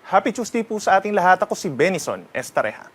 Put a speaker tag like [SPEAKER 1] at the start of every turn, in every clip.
[SPEAKER 1] Happy Tuesday po sa ating lahat. Ako si Benison Estareja.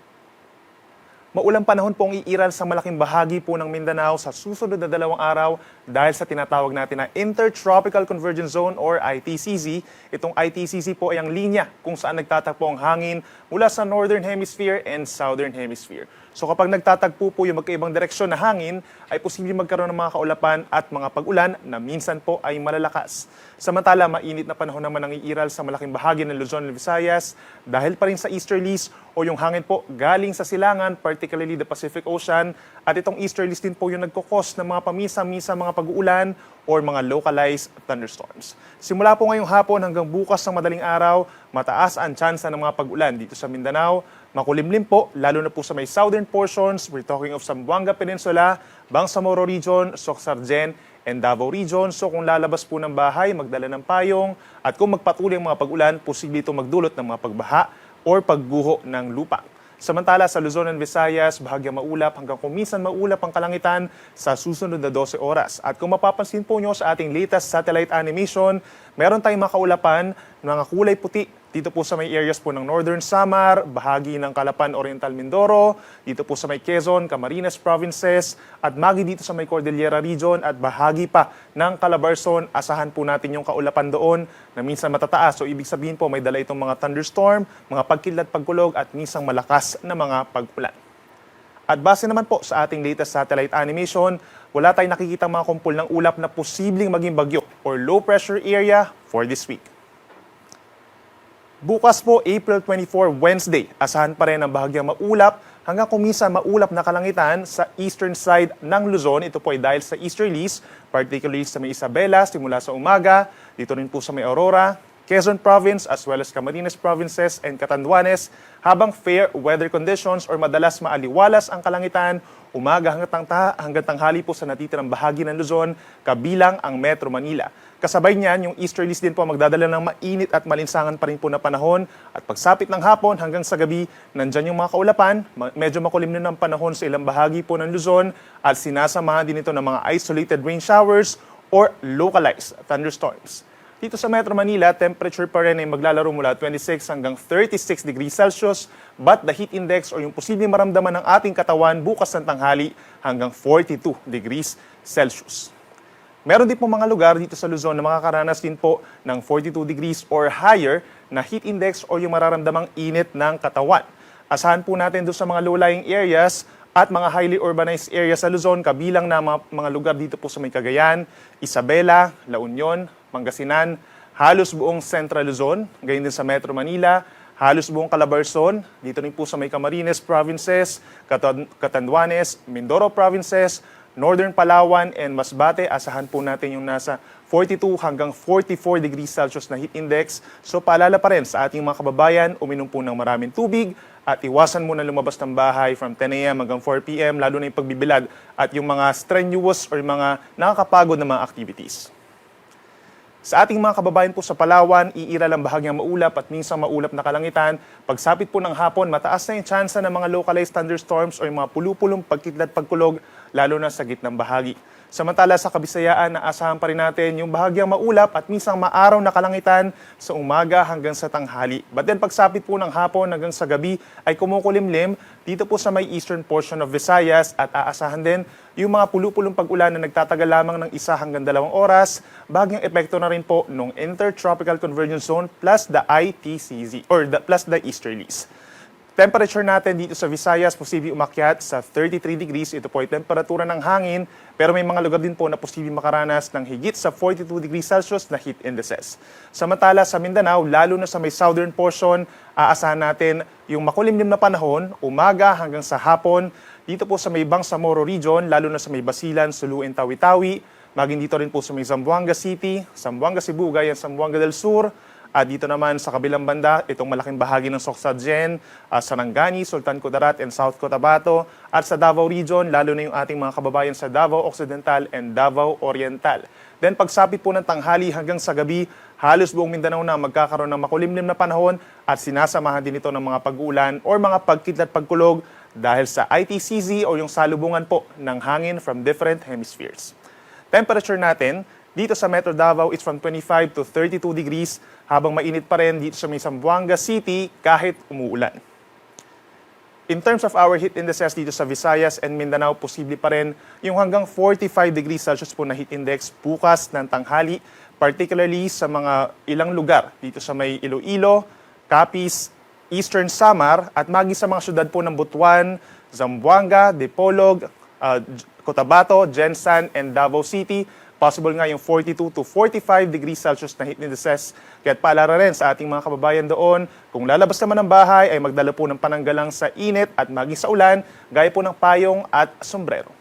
[SPEAKER 1] Maulang panahon pong iiral sa malaking bahagi po ng Mindanao sa susunod na 2 araw dahil sa tinatawag natin na Intertropical Convergence Zone or ITCZ. Itong ITCZ po ay ang linya kung saan nagtatagpo ang hangin mula sa Northern Hemisphere and Southern Hemisphere. So kapag nagtatagpo po yung magkaibang direksyon na hangin, ay posibleng magkaroon ng mga kaulapan at mga pag-ulan na minsan po ay malalakas. Samantala, mainit na panahon naman ang iiral sa malaking bahagi ng Luzon at Visayas dahil pa rin sa easterlies o yung hangin po galing sa silangan, particularly the Pacific Ocean. At itong easterlies din po yung nagkukos ng mga pamisa-misa mga pag-uulan or mga localized thunderstorms. Simula po ngayong hapon hanggang bukas ng madaling araw, mataas ang tsansa ng mga pag-ulan dito sa Mindanao. Makulimlim po, lalo na po sa may southern portions. We're talking of Zamboanga Peninsula, Bangsamoro Region, Soc-Sargen, and Davao Region. So kung lalabas po ng bahay, magdala ng payong. At kung magpatuloy ang mga pag-ulan, posible ito magdulot ng mga pagbaha or pagguho ng lupa. Samantala sa Luzon and Visayas, bahagyang maulap hanggang kuminsan maulap ang kalangitan sa susunod na 12 oras. At kung mapapansin po nyo sa ating latest satellite animation, meron tayong makaulapan ng mga kulay puti dito po sa may areas po ng Northern Samar, bahagi ng Calapan Oriental Mindoro, dito po sa may Quezon, Camarines Provinces, at magi dito sa may Cordillera Region at bahagi pa ng Calabarzon. Asahan po natin yung kaulapan doon na minsan matataas. So ibig sabihin po may dala itong mga thunderstorm, mga pagkidlat, pagkulog at minsang malakas na mga pag-ulan. At base naman po sa ating latest satellite animation, wala tayong nakikitang mga kumpul ng ulap na posibleng maging bagyo or low pressure area for this week. Bukas po, April 24, Wednesday, asahan pa rin ang bahagyang maulap hanggang kuminsan maulap na kalangitan sa eastern side ng Luzon. Ito po ay dahil sa easterlies, particularly sa may Isabela, simula sa umaga, dito rin po sa may Aurora, Quezon Province, as well as Camarines Provinces and Catanduanes, habang fair weather conditions or madalas maaliwalas ang kalangitan, umaga hanggang tanghali po sa natitirang bahagi ng Luzon, kabilang ang Metro Manila. Kasabay niyan, yung easterlies din po magdadala ng mainit at malinsangan pa rin po na panahon. At pagsapit ng hapon hanggang sa gabi, nandyan yung mga kaulapan. Medyo makulim na ng panahon sa ilang bahagi po ng Luzon at sinasamahan din ito ng mga isolated rain showers or localized thunderstorms. Dito sa Metro Manila, temperature pa rin ay maglalaro mula 26 hanggang 36 degrees Celsius, but the heat index o yung posibleng maramdaman ng ating katawan bukas ng tanghali hanggang 42 degrees Celsius. Meron din po mga lugar dito sa Luzon na makakaranas din po ng 42 degrees or higher na heat index o yung mararamdamang init ng katawan. Asahan po natin doon sa mga low-lying areas at mga highly urbanized areas sa Luzon, kabilang na mga lugar dito po sa may Cagayan, Isabela, La Union, Pangasinan, halos buong Central Luzon, gayon din sa Metro Manila, halos buong Calabarzon, dito rin po sa may Camarines Provinces, Catanduanes, Mindoro Provinces, Northern Palawan and Masbate. Asahan po natin yung nasa 42 hanggang 44 degrees Celsius na heat index. So paalala pa rin sa ating mga kababayan, uminom po ng maraming tubig at iwasan muna lumabas ng bahay from 10 a.m. hanggang 4 p.m. lalo na yung pagbibilad at yung mga strenuous or mga nakakapagod na mga activities. Sa ating mga kababayan po sa Palawan, iiral ang bahagyang maulap at minsang maulap na kalangitan. Pagsapit po ng hapon, mataas na yung tsansa ng mga localized thunderstorms o yung mga pulupulong pagkidlat pagkulog, lalo na sa gitnang bahagi. Samantala sa Kabisayaan, naasahan pa rin natin yung bahagyang maulap at minsang maaraw na kalangitan sa umaga hanggang sa tanghali. But then pagsapit po ng hapon hanggang sa gabi ay kumukulimlim dito po sa may eastern portion of Visayas at aasahan din yung mga pulupulong pag-ulan na nagtatagal lamang ng 1 hanggang 2 oras. Bahagyang epekto na rin po ng Intertropical Convergence Zone plus the ITCZ or plus the easterlies. Temperature natin dito sa Visayas, posibleng umakyat sa 33 degrees. Ito po ay temperatura ng hangin, pero may mga lugar din po na posibleng makaranas ng higit sa 42 degrees Celsius na heat indices. Samantala sa Mindanao, lalo na sa may southern portion, aasahan natin yung makulimlim na panahon, umaga hanggang sa hapon. Dito po sa may Bangsamoro Region, lalo na sa may Basilan, Sulu, and Tawi-Tawi. Maging dito rin po sa may Zamboanga City, Zamboanga Sibugay, at Zamboanga del Sur. At dito naman sa kabilang banda, itong malaking bahagi ng Soc-Sargen, Sarangani, Sultan Kudarat, and South Cotabato. At sa Davao Region, lalo na yung ating mga kababayan sa Davao Occidental and Davao Oriental. Then pagsapit po ng tanghali hanggang sa gabi, halos buong Mindanao na magkakaroon ng makulimlim na panahon at sinasamahan din ito ng mga pag-uulan o mga pagkidlat pagkulog dahil sa ITCZ o yung salubungan po ng hangin from different hemispheres. Temperature natin, Dito sa Metro Davao, it's from 25 to 32 degrees, habang mainit pa rin dito sa may Zamboanga City kahit umuulan. In terms of our heat indices dito sa Visayas and Mindanao, posible pa rin yung hanggang 45 degrees Celsius po na heat index bukas ng tanghali, particularly sa mga ilang lugar dito sa may Iloilo, Capiz, Eastern Samar at maging sa mga syudad po ng Butuan, Zamboanga, Dipolog, Cotabato, Gensan, and Davao City. Possible nga yung 42 to 45 degrees Celsius na heat indices. Kaya't paalala rin sa ating mga kababayan doon, kung lalabas naman ng bahay ay magdala po ng pananggalang sa init at maging sa ulan, gaya po ng payong at sombrero.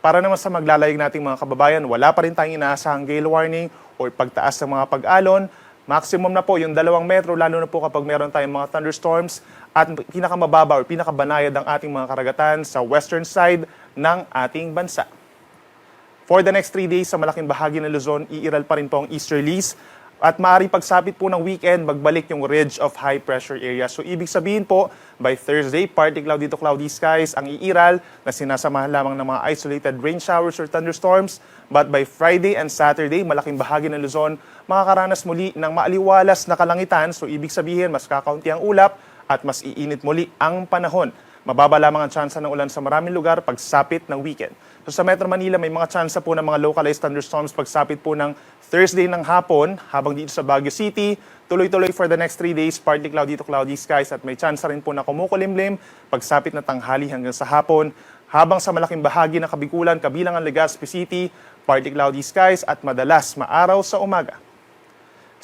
[SPEAKER 1] Para naman sa maglalayag nating mga kababayan, wala pa rin tayong inaasahang gale warning o pagtaas ng mga pag-alon. Maximum na po yung 2 metro, lalo na po kapag meron tayong mga thunderstorms at pinakamababa o pinakabanayad ang ating mga karagatan sa western side ng ating bansa. For the next 3 days, sa malaking bahagi ng Luzon, iiral pa rin po ang easterlies at maaaring pagsapit po ng weekend, magbalik yung ridge of high pressure area. So ibig sabihin po, by Thursday, partly cloudy to cloudy skies ang iiral na sinasamahan lamang ng mga isolated rain showers or thunderstorms. But by Friday and Saturday, malaking bahagi ng Luzon, makakaranas muli ng maaliwalas na kalangitan. So ibig sabihin, mas kakaunti ang ulap at mas iinit muli ang panahon. Mababa lamang ang tsansa ng ulan sa maraming lugar pagsapit ng weekend. So sa Metro Manila, may mga tsansa po ng mga localized thunderstorms pagsapit po ng Thursday ng hapon, habang dito sa Baguio City, tuloy-tuloy for the next 3 days, partly cloudy to cloudy skies at may tsansa rin po na kumukulimlim pagsapit na tanghali hanggang sa hapon. Habang sa malaking bahagi ng Kabikulan, kabilang ang Legazpi City, partly cloudy skies at madalas maaraw sa umaga.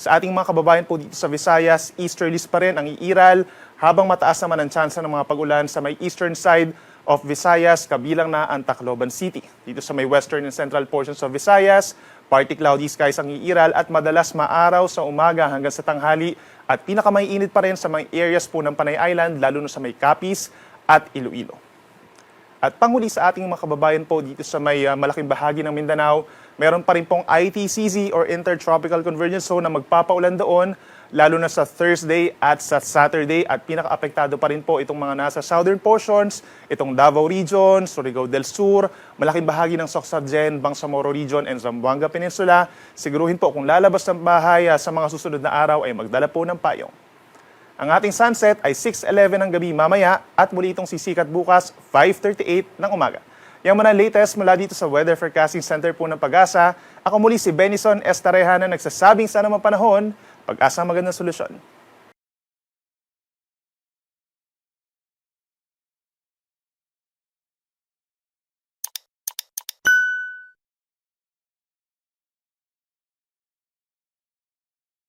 [SPEAKER 1] Sa ating mga kababayan po dito sa Visayas, easterlies pa rin ang iiral, habang mataas naman ang tsansa ng mga pag-ulan sa may eastern side of Visayas, kabilang na ang Tacloban City. Dito sa may western and central portions of Visayas, partly cloudy skies ang iiral at madalas maaraw sa umaga hanggang sa tanghali at pinakamaiinit pa rin sa mga areas po ng Panay Island, lalo na sa may Capiz at Iloilo. At panghuli sa ating mga kababayan po dito sa may malaking bahagi ng Mindanao, meron pa rin pong ITCZ or Intertropical Convergence Zone na magpapaulan doon, lalo na sa Thursday at sa Saturday, at pinaka-apektado pa rin po itong mga nasa southern portions, itong Davao Region, Surigao del Sur, malaking bahagi ng Socsagen, Bangsamoro Region, and Zamboanga Peninsula. Siguruhin po kung lalabas ng bahay sa mga susunod na araw ay magdala po ng payong. Ang ating sunset ay 6:11 ng gabi mamaya at muli itong sisikat bukas 5:38 ng umaga. Yang muna latest mula dito sa Weather Forecasting Center po ng Pag-asa. Ako muli si Benison Estareha na nagsasabing sana mapanahon, Pag-asa magandang solusyon.